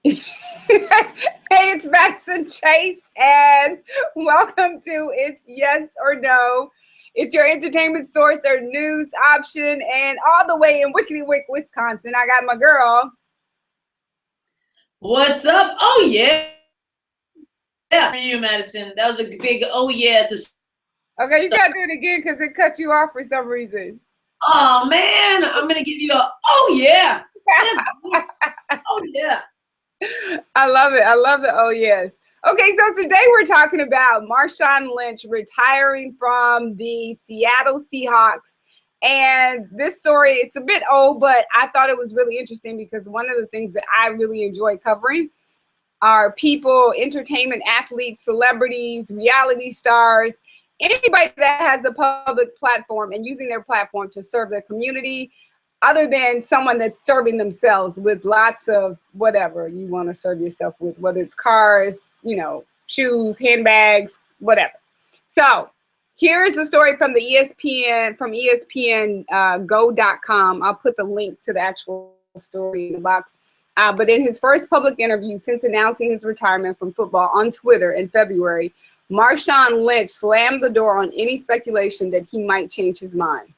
Hey, it's Madison Chase, and welcome to It's Yes or No. It's your entertainment source or news option, and all the way in Wickety Wick, Wisconsin. I got my girl. What's up? Oh yeah, yeah. For you, Madison. That was a big oh yeah to Okay, you start. gotta do it again because it cut you off for some reason. Oh man, I'm gonna give you a oh yeah, Stef Z. Oh yeah. I love it. I love it. Oh, yes. Okay, so today we're talking about Marshawn Lynch retiring from the Seattle Seahawks. And this story, it's a bit old, but I thought it was really interesting because one of the things that I really enjoy covering are people, entertainment athletes, celebrities, reality stars, anybody that has a public platform and using their platform to serve their community, other than someone that's serving themselves with lots of whatever you want to serve yourself with, whether it's cars, shoes, handbags, whatever. So here's the story from the ESPN, from ESPN go.com. I'll put the link to the actual story in the box. But in his first public interview since announcing his retirement from football on Twitter in February, Marshawn Lynch slammed the door on any speculation that he might change his mind.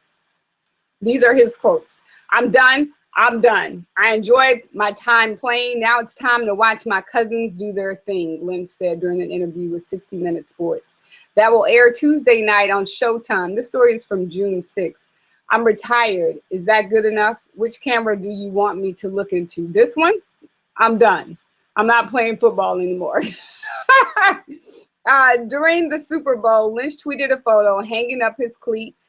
These are his quotes. "I'm done. I'm done. I enjoyed my time playing. Now it's time to watch my cousins do their thing," Lynch said during an interview with 60 Minutes Sports. That will air Tuesday night on Showtime. This story is from June 6th. "I'm retired. Is that good enough? Which camera do you want me to look into? This one? I'm done. I'm not playing football anymore." During the Super Bowl, Lynch tweeted a photo hanging up his cleats.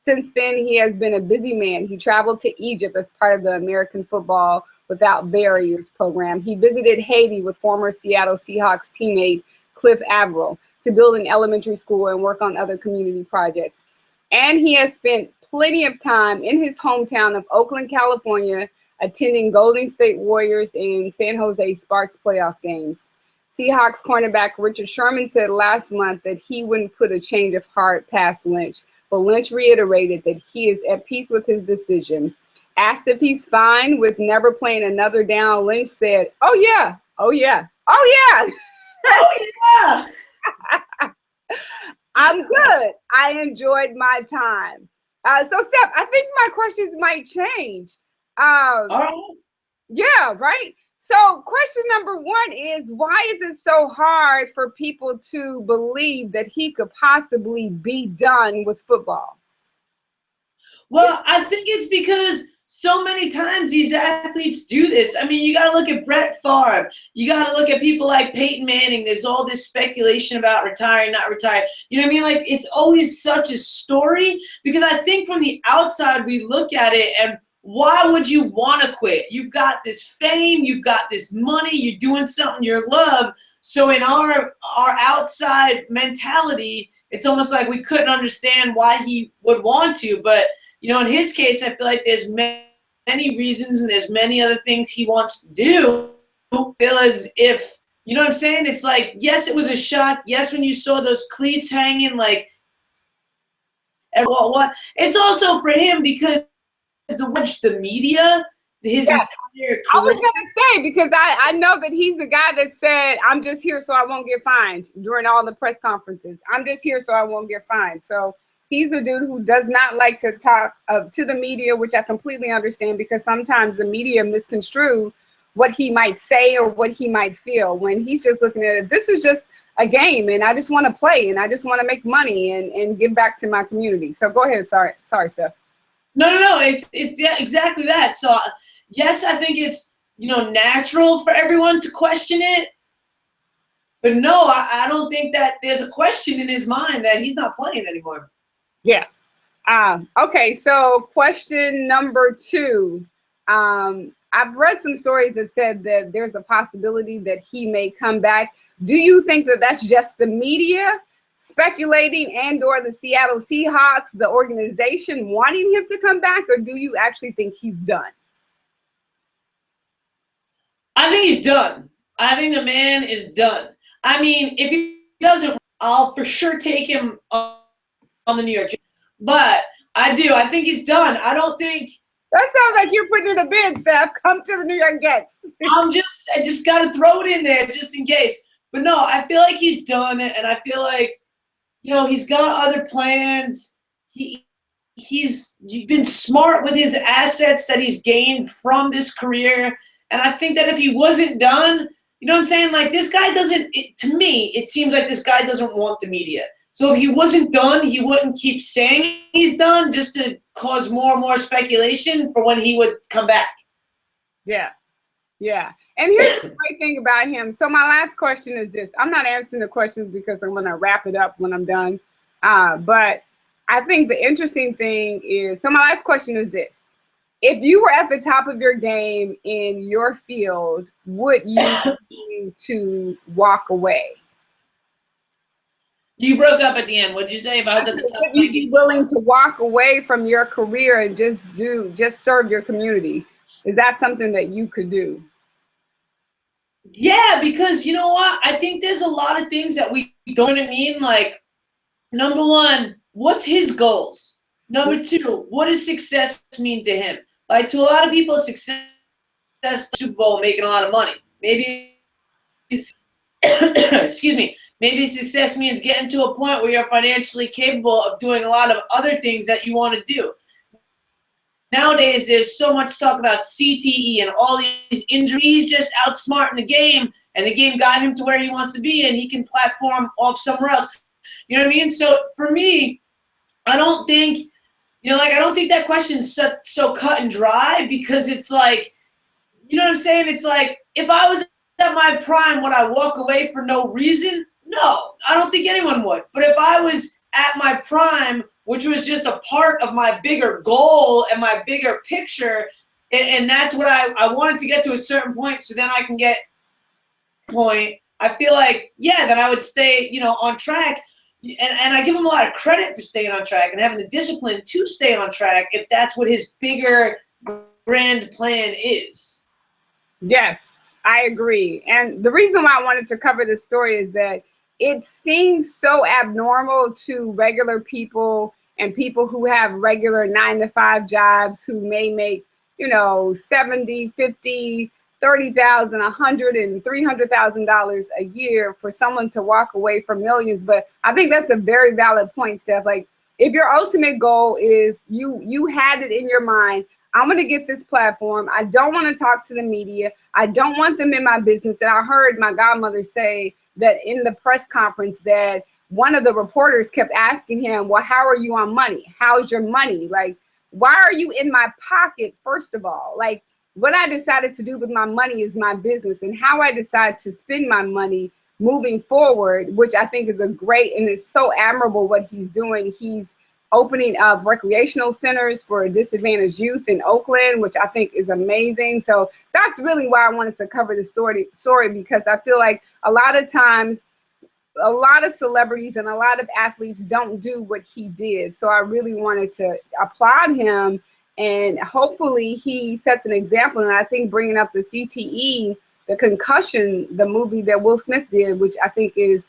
Since then, he has been a busy man. He traveled to Egypt as part of the American Football Without Barriers program. He visited Haiti with former Seattle Seahawks teammate Cliff Averill to build an elementary school and work on other community projects. And he has spent plenty of time in his hometown of Oakland, California, attending Golden State Warriors and San Jose Sparks playoff games. Seahawks cornerback Richard Sherman said last month that he wouldn't put a change of heart past Lynch, but Lynch reiterated that he is at peace with his decision. Asked if he's fine with never playing another down, Lynch said, "Oh yeah, oh yeah, oh yeah." Oh yeah. "I'm good. I enjoyed my time." So, Steph, I think my questions might change. All Um, right. yeah, right. So, question number one is, why is it so hard for people to believe that he could possibly be done with football? Well, I think it's because so many times these athletes do this. I mean, you got to look at Brett Favre. You got to look at people like Peyton Manning. There's all this speculation about retiring, not retiring. You know what I mean? Like, it's always such a story because I think from the outside we look at it and why would you want to quit? You've got this fame, you've got this money, you're doing something you love. So in our outside mentality, it's almost like we couldn't understand why he would want to, but in his case, I feel like there's many reasons and there's many other things he wants to do. I feel as if, you know what I'm saying? It's like, yes, it was a shock. Yes, when you saw those cleats hanging, like, and what? It's also for him because the media, his Yeah, entire I was career. gonna say, because I know that he's the guy that said, "I'm just here so I won't get fined" during all the press conferences. "I'm just here so I won't get fined." So he's a dude who does not like to talk to the media, which I completely understand because sometimes the media misconstrue what he might say or what he might feel when he's just looking at it. This is just a game, and I just want to play, and I just want to make money and give back to my community. So go ahead. Sorry, Steph. No. It's yeah, exactly that. So yes, I think it's natural for everyone to question it, but no, I don't think that there's a question in his mind that he's not playing anymore. Yeah. Okay, so question number two. I've read some stories that said that there's a possibility that he may come back. Do you think that that's just the media speculating and/or the Seattle Seahawks, the organization, wanting him to come back, or do you actually think he's done? I think he's done. I think the man is done. I mean, if he doesn't, I'll for sure take him on the New York. But I do. I think he's done. I don't think That sounds like you're putting in a bid, Steph. Come to the New York Jets. I just got to throw it in there just in case. But no, I feel like he's done it, and I feel like, he's got other plans. He's been smart with his assets that he's gained from this career, and I think that if he wasn't done, you know what I'm saying? Like, this guy doesn't. To me, it seems like this guy doesn't want the media. So if he wasn't done, he wouldn't keep saying he's done just to cause more and more speculation for when he would come back. Yeah. Yeah. And here's the great thing about him. So my last question is this. I'm not answering the questions because I'm going to wrap it up when I'm done. But I think the interesting thing is, so my last question is this. If you were at the top of your game in your field, would you need to walk away? You broke up at the end. What did you say? If I was at the top would you be willing to walk away from your career and just serve your community? Is that something that you could do? Yeah, because you know what? I think there's a lot of things that we don't mean. Like, number one, what's his goals? Number two, what does success mean to him? Like, to a lot of people, success is Super Bowl, making a lot of money. Maybe it's excuse me. Maybe success means getting to a point where you're financially capable of doing a lot of other things that you want to do. Nowadays, there's so much talk about CTE and all these injuries. He's just outsmarting the game, and the game got him to where he wants to be, and he can platform off somewhere else. You know what I mean? So for me, I don't think, I don't think that question's so cut and dry, because it's like, you know what I'm saying? It's like, if I was at my prime, would I walk away for no reason? No, I don't think anyone would. But if I was at my prime, which was just a part of my bigger goal and my bigger picture, and that's what I wanted to get to a certain point, so then I can get point, I feel like, yeah, then I would stay, on track. And I give him a lot of credit for staying on track and having the discipline to stay on track if that's what his bigger grand plan is. Yes, I agree. And the reason why I wanted to cover this story is that it seems so abnormal to regular people and people who have regular 9-to-5 jobs who may make, 70, 50, 30,000, 100, and $300,000 a year for someone to walk away from millions. But I think that's a very valid point, Steph. Like, if your ultimate goal is you had it in your mind, I'm going to get this platform. I don't want to talk to the media. I don't want them in my business. And I heard my godmother say that in the press conference that one of the reporters kept asking him, well, how are you on money? How's your money? Like, why are you in my pocket, first of all? Like, what I decided to do with my money is my business, and how I decide to spend my money moving forward, which I think is a great, and it's so admirable what he's doing. He's opening up recreational centers for disadvantaged youth in Oakland, which I think is amazing. So that's really why I wanted to cover the story, because I feel like a lot of times, a lot of celebrities and a lot of athletes don't do what he did. So I really wanted to applaud him, and hopefully he sets an example. And I think bringing up the CTE, the concussion, the movie that Will Smith did, which I think is,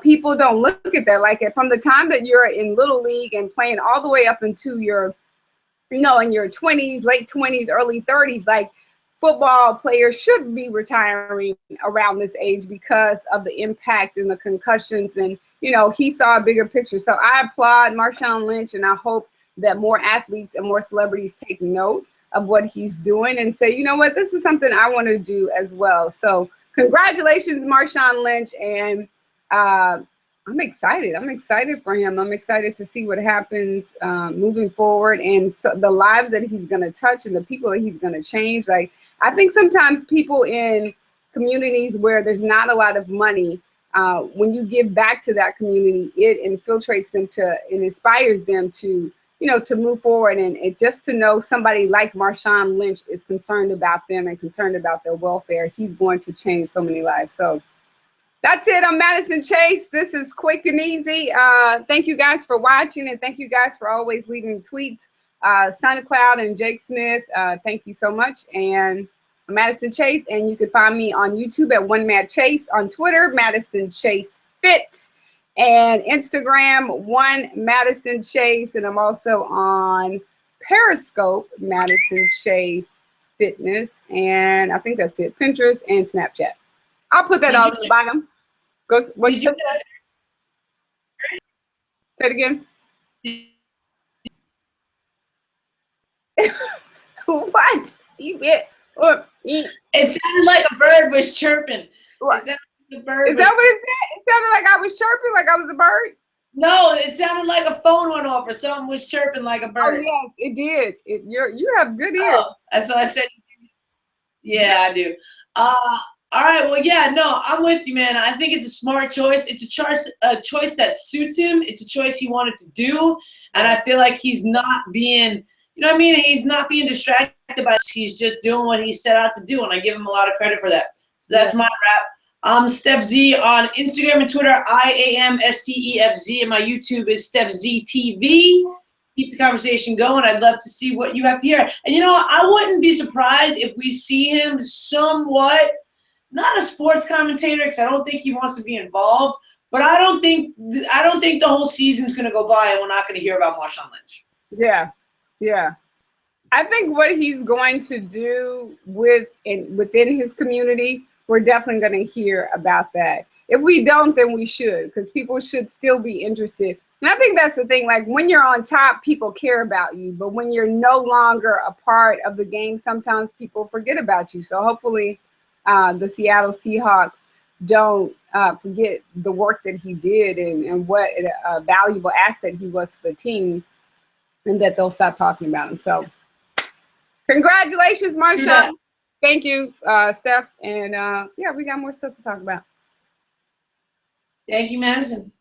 people don't look at that. Like, from the time that you're in Little League and playing all the way up into your, in your 20s, late 20s, early 30s, like, football players should be retiring around this age because of the impact and the concussions. And, he saw a bigger picture. So I applaud Marshawn Lynch, and I hope that more athletes and more celebrities take note of what he's doing and say, you know what, this is something I want to do as well. So congratulations, Marshawn Lynch. And I'm excited. I'm excited for him. I'm excited to see what happens moving forward, and so the lives that he's going to touch and the people that he's going to change. Like, I think sometimes people in communities where there's not a lot of money, when you give back to that community, it infiltrates them and inspires them to, to move forward, and just to know somebody like Marshawn Lynch is concerned about them and concerned about their welfare. He's going to change so many lives. So that's it. I'm Madison Chase. This is Quick and Easy. Thank you guys for watching, and thank you guys for always leaving tweets. SoundCloud and Jake Smith, thank you so much. And I'm Madison Chase, and you can find me on YouTube at One Mad Chase, on Twitter, Madison Chase Fit, and Instagram, One Madison Chase, and I'm also on Periscope, Madison Chase Fitness, and I think that's it. Pinterest and Snapchat. I'll put that all in the bottom. Go. What you say? Say it again. What? You get? It sounded like a bird was chirping. What? It sounded like a bird Is that what it said? It sounded like I was chirping, like I was a bird. No, it sounded like a phone went off or something was chirping like a bird. Oh yes, it did. You have good ears. Oh, that's what I said. Yeah, I do. All right. Well, yeah, no, I'm with you, man. I think it's a smart choice. It's a choice that suits him. It's a choice he wanted to do, and I feel like he's not being, you know what I mean? He's not being distracted by it. He's just doing what he set out to do, and I give him a lot of credit for that. So that's my wrap. I'm Stef Z on Instagram and Twitter. IAMSTEFZ, and my YouTube is Stef Z TV. Keep the conversation going. I'd love to see what you have to hear. And you know, I wouldn't be surprised if we see him somewhat, not a sports commentator, because I don't think he wants to be involved. But I don't think the whole season's going to go by and we're not going to hear about Marshawn Lynch. Yeah, yeah. I think what he's going to do within his community, we're definitely going to hear about that. If we don't, then we should, because people should still be interested. And I think that's the thing. Like when you're on top, people care about you. But when you're no longer a part of the game, sometimes people forget about you. So hopefully the Seattle Seahawks don't forget the work that he did and what a valuable asset he was to the team, and that they'll stop talking about him. So congratulations, Marshawn. Yeah. Thank you, Steph. And yeah, we got more stuff to talk about. Thank you, Madison.